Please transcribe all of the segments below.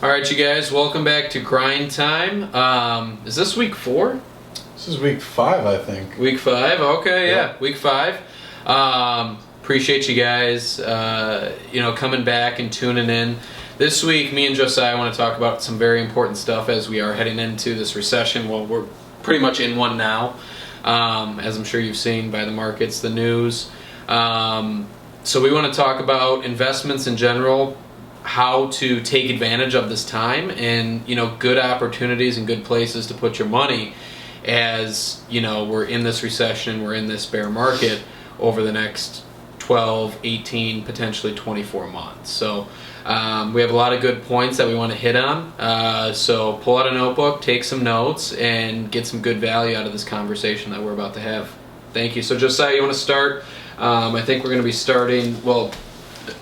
All right, you guys, welcome back to Grind Time. Is this week 4? This is week 5, I think. Week 5? Okay, Yeah. yeah, week 5. Appreciate you guys, coming back and tuning in. This week, me and Josiah want to talk about some very important stuff as we are heading into this recession. Well, we're pretty much in one now, as I'm sure you've seen by the markets, the news. So we want to talk about investments in general, how to take advantage of this time, and good opportunities and good places to put your money as we're in this recession, we're in this bear market over the next 12, 18, potentially 24 months. So we have a lot of good points that we want to hit on. So pull out a notebook, take some notes, and get some good value out of this conversation that we're about to have. Thank you. So Josiah, you want to start? I think we're going to be starting,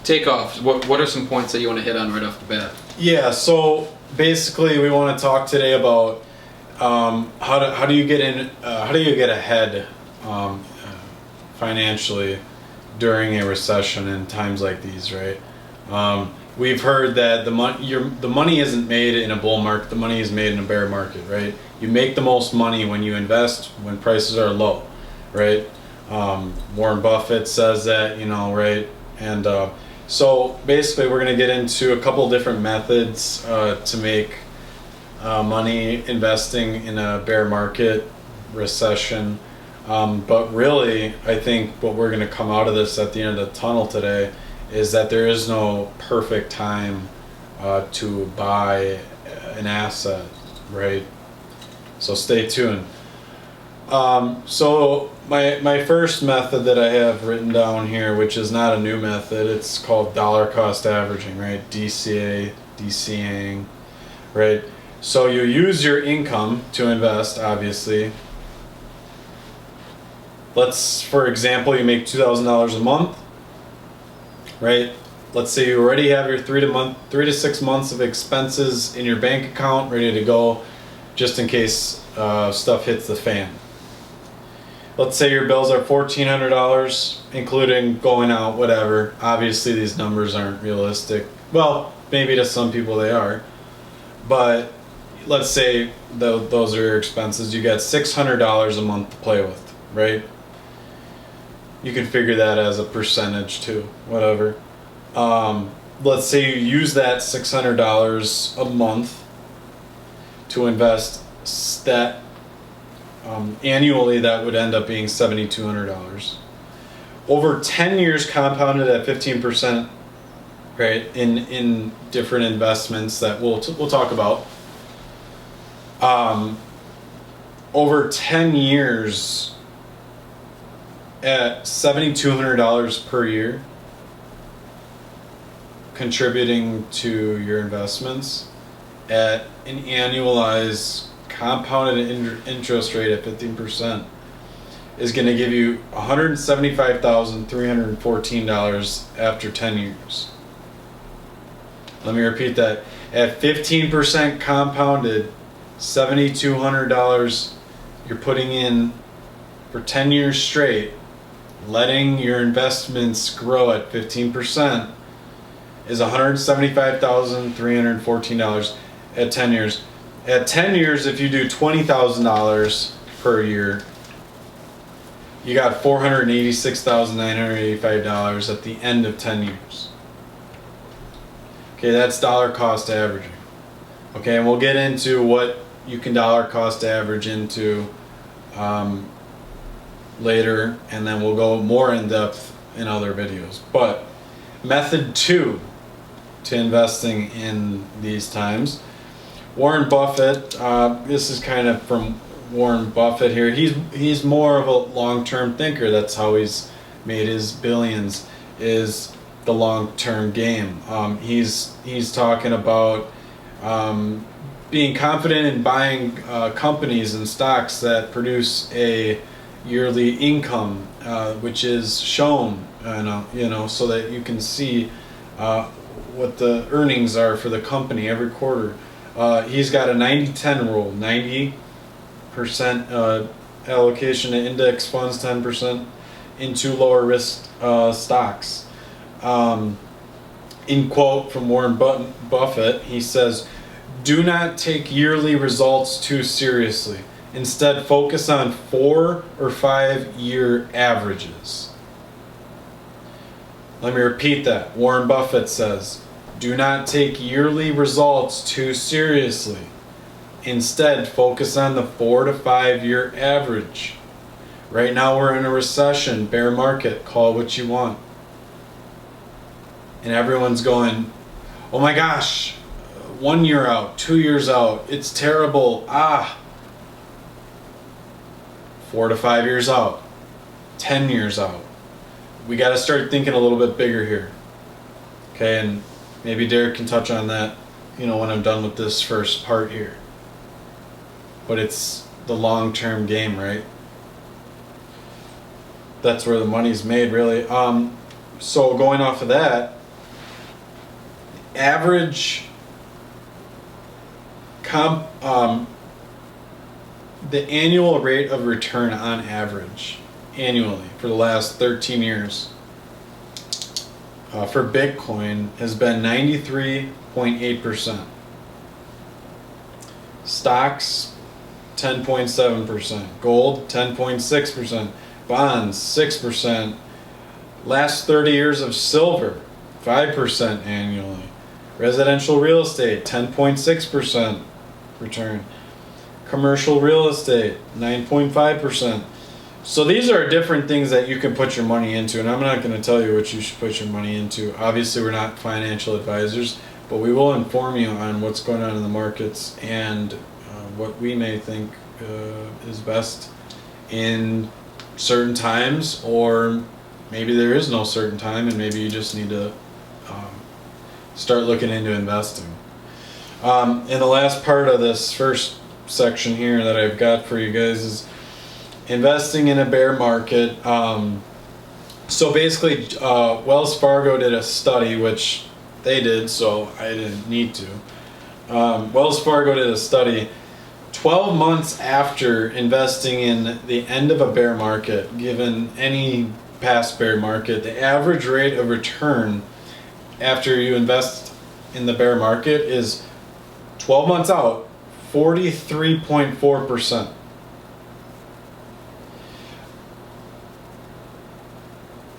take off. What are some points that you want to hit on right off the bat? Yeah, so basically we want to talk today about how do you get ahead financially during a recession in times like these, right? We've heard that the money isn't made in a bull market, the money is made in a bear market, right? You make the most money when you invest when prices are low, right? Warren Buffett says that, right? And so basically we're going to get into a couple different methods to make money investing in a bear market recession. But really, I think what we're going to come out of this at the end of the tunnel today is that there is no perfect time to buy an asset, right? So stay tuned. So my first method that I have written down here, which is not a new method, it's called dollar cost averaging, right? DCAing, right? So you use your income to invest, obviously. For example, you make $2,000 a month, right? Let's say you already have your 3 to 6 months of expenses in your bank account ready to go, just in case stuff hits the fan. Let's say your bills are $1,400, including going out, whatever. Obviously, these numbers aren't realistic. Well, maybe to some people they are. But let's say those are your expenses. You got $600 a month to play with, right? You can figure that as a percentage too, whatever. Let's say you use that $600 a month to invest that. Annually, that would end up being $7,200. Over 10 years, compounded at 15%, right? In different investments that we'll talk about. Over 10 years, at $7,200 per year, contributing to your investments at an annualized compounded interest rate at 15% is going to give you $175,314 after 10 years. Let me repeat that. At 15% compounded, $7,200 you're putting in for 10 years straight, letting your investments grow at 15% is $175,314 at 10 years. At 10 years, if you do $20,000 per year, you got $486,985 at the end of 10 years. Okay, that's dollar cost averaging. Okay, and we'll get into what you can dollar cost average into later, and then we'll go more in depth in other videos. But method 2 to investing in these times. Warren Buffett, this is kind of from Warren Buffett here. He's more of a long-term thinker. That's how he's made his billions, is the long-term game. He's talking about being confident in buying companies and stocks that produce a yearly income, which is shown, so that you can see what the earnings are for the company every quarter. He's got a 90-10 rule, 90% allocation to index funds, 10% into lower risk stocks. in quote from Warren Buffett, he says, "Do not take yearly results too seriously. Instead, focus on 4 or 5 year averages." Let me repeat that. Warren Buffett says, "Do not take yearly results too seriously. Instead, focus on the 4 to 5 year average." Right now we're in a recession, bear market, call what you want. And everyone's going, "Oh my gosh, 1 year out, 2 years out, it's terrible, 4 to 5 years out, 10 years out. We got to start thinking a little bit bigger here." Okay, and maybe Derek can touch on that, when I'm done with this first part here. But it's the long-term game, right? That's where the money's made, really. So going off of that, average the annual rate of return on average annually for the last 13 years for Bitcoin has been 93.8%. Stocks, 10.7%. Gold, 10.6%. Bonds, 6%. Last 30 years of silver, 5% annually. Residential real estate, 10.6% return. Commercial real estate, 9.5%. So these are different things that you can put your money into, and I'm not going to tell you what you should put your money into. Obviously, we're not financial advisors, but we will inform you on what's going on in the markets and what we may think is best in certain times, or maybe there is no certain time and maybe you just need to start looking into investing. And the last part of this first section here that I've got for you guys is investing in a bear market. So basically Wells Fargo did a study, which they did, so I didn't need to. Wells Fargo did a study 12 months after investing in the end of a bear market. Given any past bear market, the average rate of return after you invest in the bear market is 12 months out, 43.4%.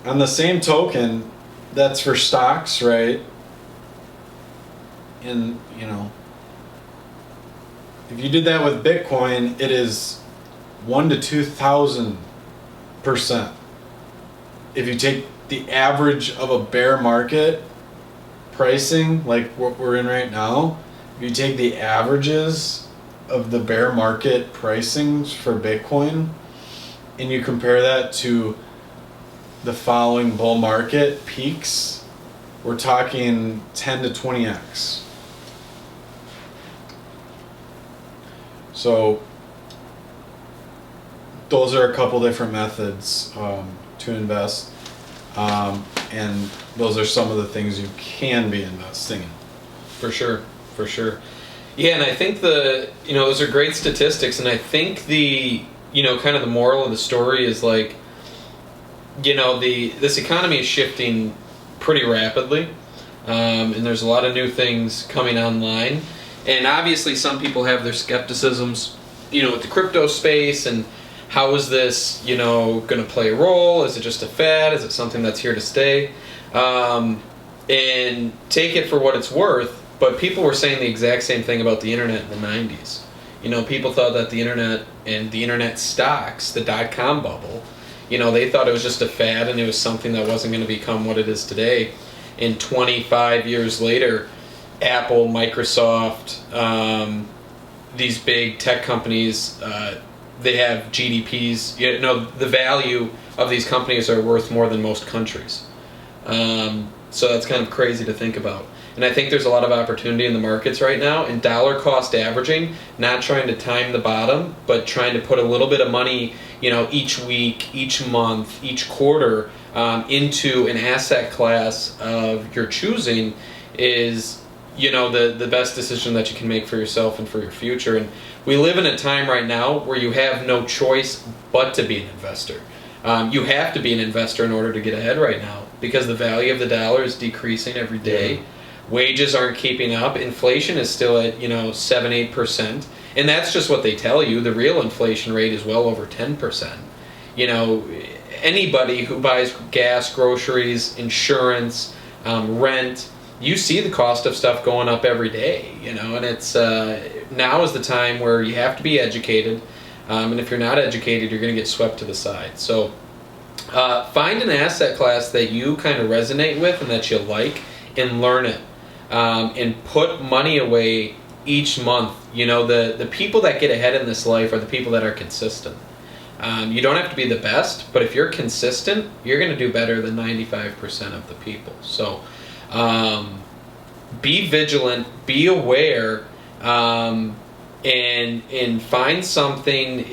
On the same token, that's for stocks, right? And, if you did that with Bitcoin, it is 1,000 to 2,000%. If you take the average of a bear market pricing, like what we're in right now, if you take the averages of the bear market pricings for Bitcoin and you compare that to the following bull market peaks, we're talking 10 to 20x. So those are a couple different methods to invest, and those are some of the things you can be investing in. For sure. Yeah, and I think those are great statistics, and I think kind of the moral of the story is like, this economy is shifting pretty rapidly, and there's a lot of new things coming online. And obviously some people have their skepticisms, with the crypto space and how is this, going to play a role? Is it just a fad? Is it something that's here to stay? And take it for what it's worth, but people were saying the exact same thing about the internet in the 90s. People thought that the internet and the internet stocks, the dot-com bubble, they thought it was just a fad and it was something that wasn't going to become what it is today. And 25 years later, Apple, Microsoft, these big tech companies, they have GDPs. The value of these companies are worth more than most countries. So that's kind of crazy to think about. And I think there's a lot of opportunity in the markets right now, and dollar cost averaging, not trying to time the bottom, but trying to put a little bit of money, each week, each month, each quarter into an asset class of your choosing is the best decision that you can make for yourself and for your future. And we live in a time right now where you have no choice but to be an investor. You have to be an investor in order to get ahead right now, because the value of the dollar is decreasing every day. Wages aren't keeping up. Inflation is still at 7-8%, and that's just what they tell you. The real inflation rate is well over 10%. Anybody who buys gas, groceries, insurance, rent, you see the cost of stuff going up every day. And it's now is the time where you have to be educated, and if you're not educated, you're going to get swept to the side. So find an asset class that you kind of resonate with and that you like, and learn it. And put money away each month. The people that get ahead in this life are the people that are consistent. You don't have to be the best, but if you're consistent, you're going to do better than 95% of the people. So be vigilant, be aware, and find something.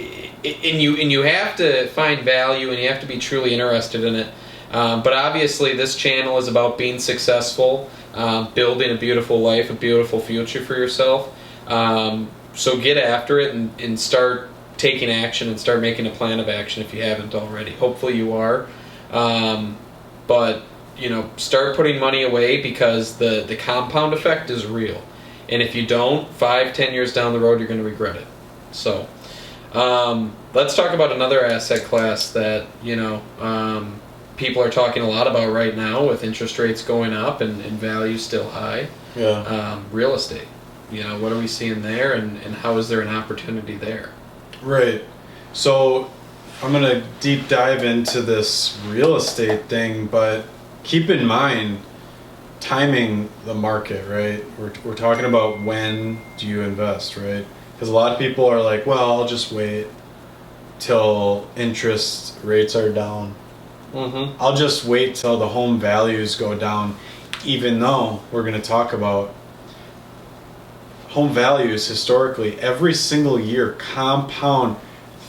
And you have to find value, and you have to be truly interested in it. But obviously, this channel is about being successful. Building a beautiful life, a beautiful future for yourself. So get after it and start taking action and start making a plan of action if you haven't already. Hopefully you are. But start putting money away, because the compound effect is real. And if you don't, 5-10 years down the road, you're going to regret it. So let's talk about another asset class that people are talking a lot about right now, with interest rates going up and value still high. Real estate. What are we seeing there, and how is there an opportunity there? Right. So I'm going to deep dive into this real estate thing, but keep in mind timing the market, right? We're talking about when do you invest, right? Because a lot of people are like, well, I'll just wait till interest rates are down. I'll just wait till the home values go down, even though we're going to talk about home values historically every single year compound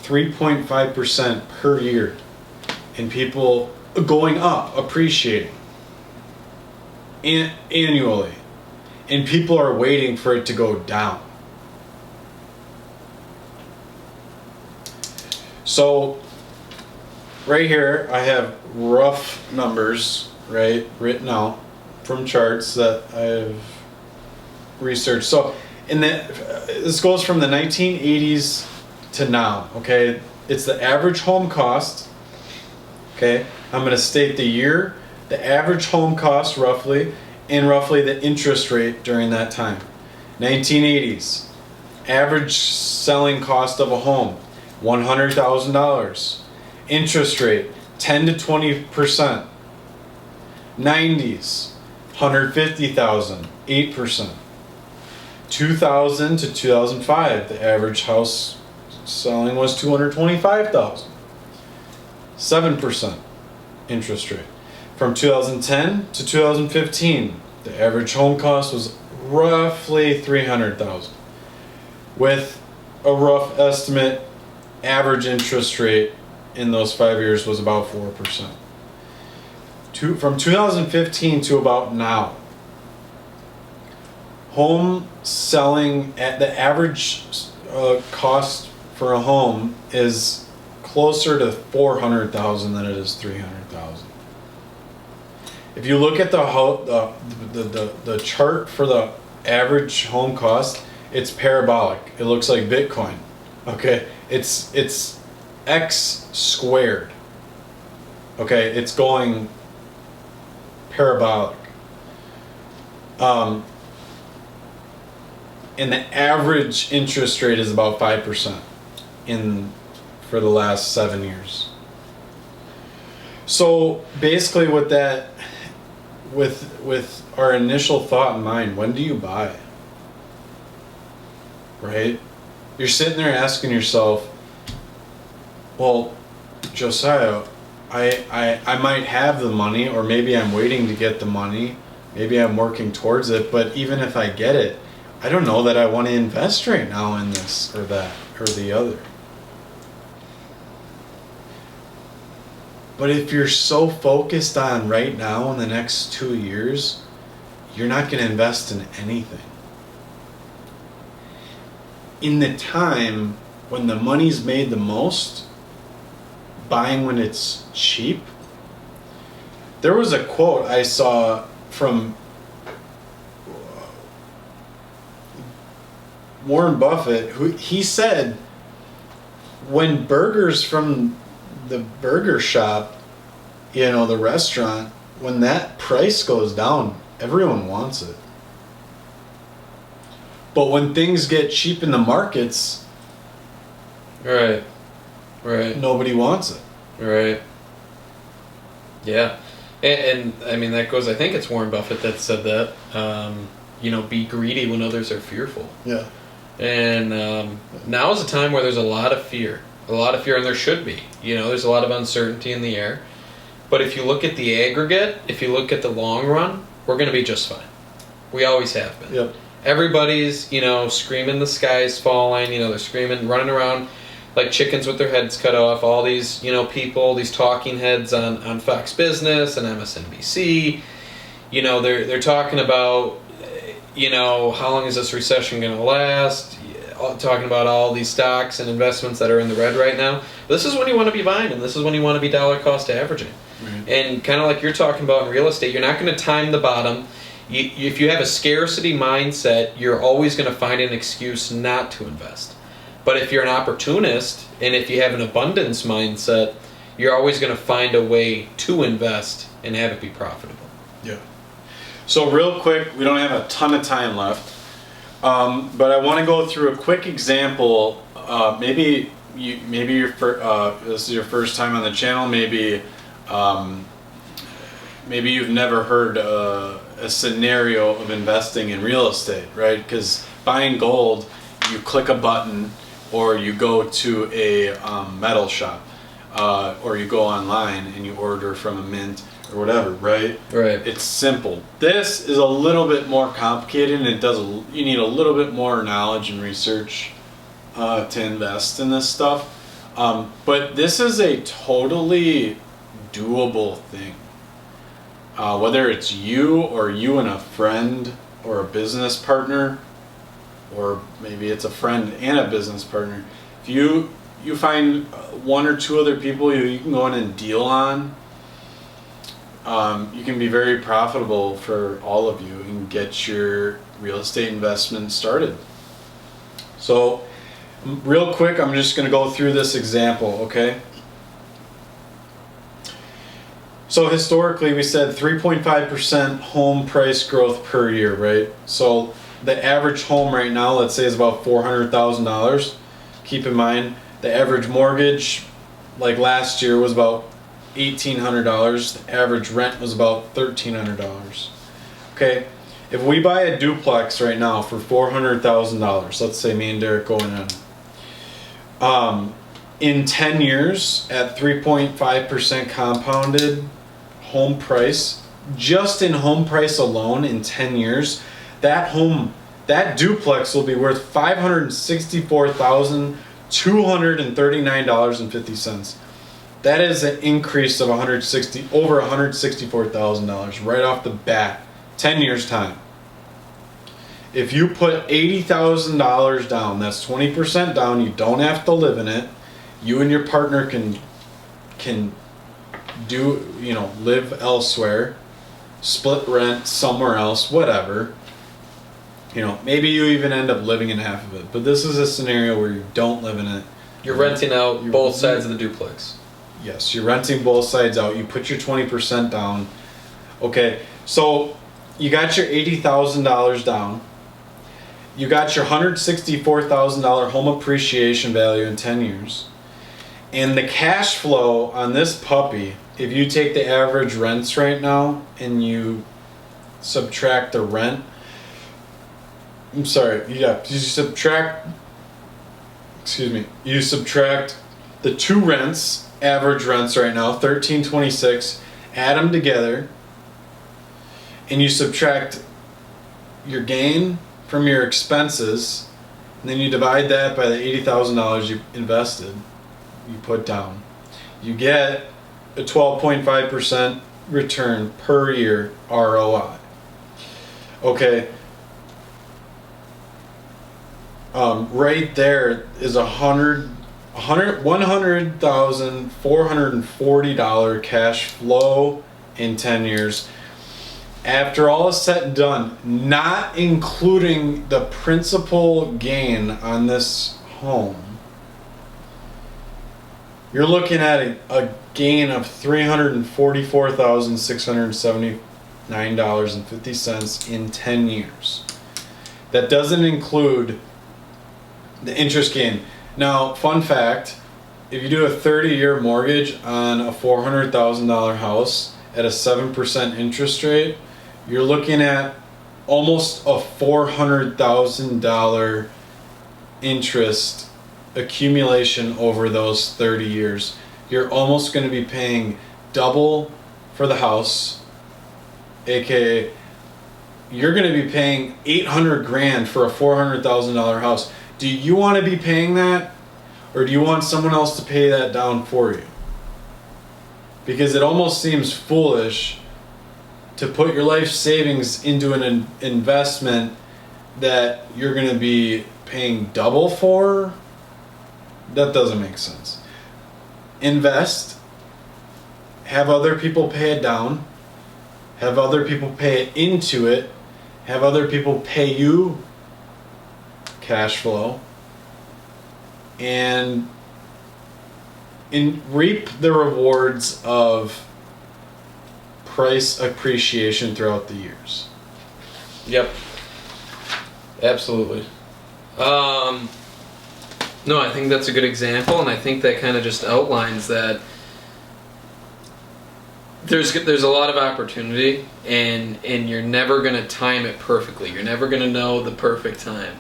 3.5% per year, and people going up, appreciating annually, and people are waiting for it to go down. So right here I have rough numbers, right, written out from charts that I've researched. So this goes from the 1980s to now, okay? It's the average home cost, okay? I'm going to state the year, the average home cost roughly, and roughly the interest rate during that time. 1980s, average selling cost of a home, $100,000. Interest rate, 10 to 20%. 90s, $150,000, 8%. 2000 to 2005, the average house selling was $225,000, 7% interest rate. From 2010 to 2015, the average home cost was roughly $300,000, with a rough estimate average interest rate in those 5 years was about 4%. From 2015 to about now, home selling at the average cost for a home is closer to $400,000 than it is $300,000. If you look at the chart for the average home cost, it's parabolic. It looks like Bitcoin. Okay, it's X squared. Okay, it's going parabolic. And the average interest rate is about 5% for the last 7 years. So basically with that, with our initial thought in mind, when do you buy? Right? You're sitting there asking yourself, well, Josiah, I might have the money, or maybe I'm waiting to get the money, maybe I'm working towards it, but even if I get it, I don't know that I want to invest right now in this or that or the other. But if you're so focused on right now in the next 2 years, you're not going to invest in anything. In the time when the money's made the most, buying when it's cheap, There was a quote I saw from Warren Buffett, who he said, when burgers from the burger shop, you know, the restaurant, when that price goes down, everyone wants it. But when things get cheap in the markets, Right. nobody wants it. Right. Yeah. And I mean, that goes, I think it's Warren Buffett that said that. You know, be greedy when others are fearful. Yeah. And now is a time where there's a lot of fear. And there should be. You know, there's a lot of uncertainty in the air. But if you look at the aggregate, if you look at the long run, we're going to be just fine. We always have been. Yep. Everybody's, you know, screaming the sky's falling. You know, they're screaming, running around like chickens with their heads cut off. All these, you know, people, these talking heads on Fox Business and MSNBC. You know, they're talking about, you know, how long is this recession going to last? Talking about all these stocks and investments that are in the red right now. This is when you want to be buying them. This is when you want to be dollar cost averaging. Right. And kind of like you're talking about in real estate, you're not going to time the bottom. If you have a scarcity mindset, you're always going to find an excuse not to invest. But if you're an opportunist and if you have an abundance mindset, you're always going to find a way to invest and have it be profitable. Yeah. So real quick, we don't have a ton of time left, but I want to go through a quick example. Maybe this is your first time on the channel. Maybe you've never heard a scenario of investing in real estate, right? Because buying gold, you click a button, or you go to a metal shop, or you go online and you order from a mint or whatever, right? Right. It's simple. This is a little bit more complicated, and you need a little bit more knowledge and research to invest in this stuff. But this is a totally doable thing. Whether it's you and a friend or a business partner, or maybe it's a friend and a business partner. If you find one or two other people you can go in and deal on, you can be very profitable for all of you and get your real estate investment started. So real quick, I'm just going to go through this example, okay? So historically, we said 3.5% home price growth per year, right? So the average home right now, let's say, is about $400,000. Keep in mind, the average mortgage, like last year, was about $1,800. The average rent was about $1,300. Okay, if we buy a duplex right now for $400,000, let's say me and Derek go in 10 years at 3.5% compounded home price, just in home price alone in 10 years, that duplex will be worth $564,239.50. That is an increase of over $164,000 right off the bat, 10 years time. If you put $80,000 down, that's 20% down. You don't have to live in it. You and your partner can do, live elsewhere, split rent somewhere else, whatever. Maybe you even end up living in half of it. But this is a scenario where you don't live in it. You're renting out both sides of the duplex. Yes, you're renting both sides out. You put your 20% down. Okay, so you got your $80,000 down. You got your $164,000 home appreciation value in 10 years. And the cash flow on this puppy, if you take the average rents right now and you subtract the rent, you subtract the two rents, average rents right now, $1,326, add them together, and you subtract your gain from your expenses, and then you divide that by the $80,000 you invested, you put down. You get a 12.5% return per year ROI. Okay. Right there is $100,440 cash flow in 10 years. After all is said and done, not including the principal gain on this home, you're looking at a gain of $344,679.50 in 10 years. That doesn't include the interest gain. Now, fun fact, if you do a 30-year mortgage on a $400,000 house at a 7% interest rate, you're looking at almost a $400,000 interest accumulation over those 30 years. You're almost going to be paying double for the house, aka you're going to be paying $800,000 for a $400,000 house. Do you want to be paying that, or do you want someone else to pay that down for you? Because it almost seems foolish to put your life savings into an investment that you're going to be paying double for. That doesn't make sense. Invest, have other people pay it down, have other people pay it into it, have other people pay you cash flow, and reap the rewards of price appreciation throughout the years. Yep. Absolutely. No, I think that's a good example, and I think that kind of just outlines that there's a lot of opportunity, and you're never going to time it perfectly. You're never going to know the perfect time.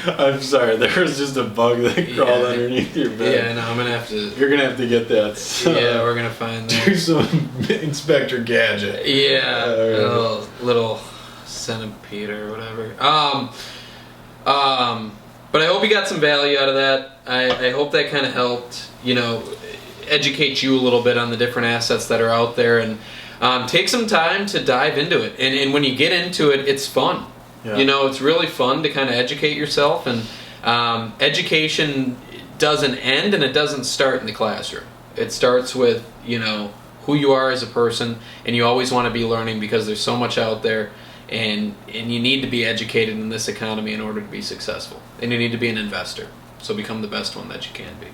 I'm sorry, there was just a bug that crawled underneath your bed. Yeah, no, I'm going to have to... You're going to have to get that. So yeah, we're going to find that. Do some Inspector Gadget. Yeah, little centipede or whatever. But I hope you got some value out of that. I hope that kind of helped, educate you a little bit on the different assets that are out there, and take some time to dive into it. And when you get into it, it's fun. Yeah. It's really fun to kind of educate yourself, and education doesn't end and it doesn't start in the classroom. It starts with, who you are as a person, and you always want to be learning because there's so much out there. And you need to be educated in this economy in order to be successful. And you need to be an investor. So become the best one that you can be.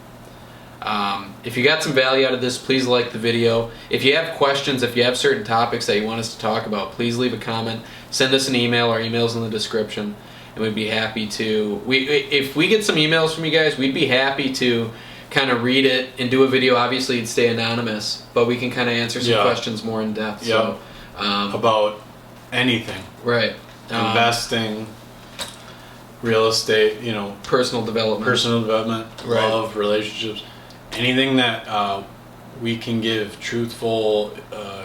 If you got some value out of this, please like the video. If you have questions, if you have certain topics that you want us to talk about, please leave a comment. Send us an email. Our email's in the description. And we'd be happy to... If we get some emails from you guys, we'd be happy to kind of read it and do a video. Obviously, it'd stay anonymous. But we can kind of answer some questions more in depth. Yeah. So, about... anything, right? Investing, real estate, personal development, right. Love, relationships, anything that we can give truthful,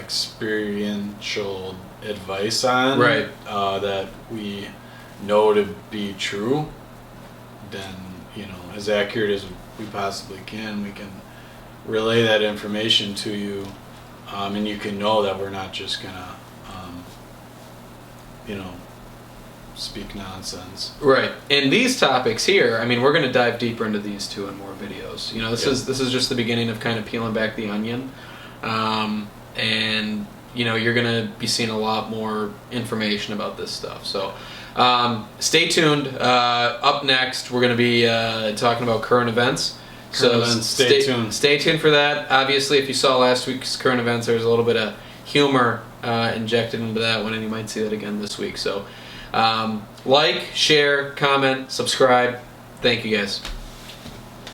experiential advice on, right? That we know to be true, then as accurate as we possibly can, we can relay that information to you, and you can know that we're not just gonna speak nonsense. Right. And these topics here, we're going to dive deeper into these two in more videos. This is just the beginning of kind of peeling back the onion. And you're going to be seeing a lot more information about this stuff. So stay tuned. Up next, we're going to be talking about current events. Stay tuned. Stay tuned for that. Obviously, if you saw last week's current events, there was a little bit of humor injected into that one, and you might see that again this week. So like, share, comment, subscribe. Thank you guys.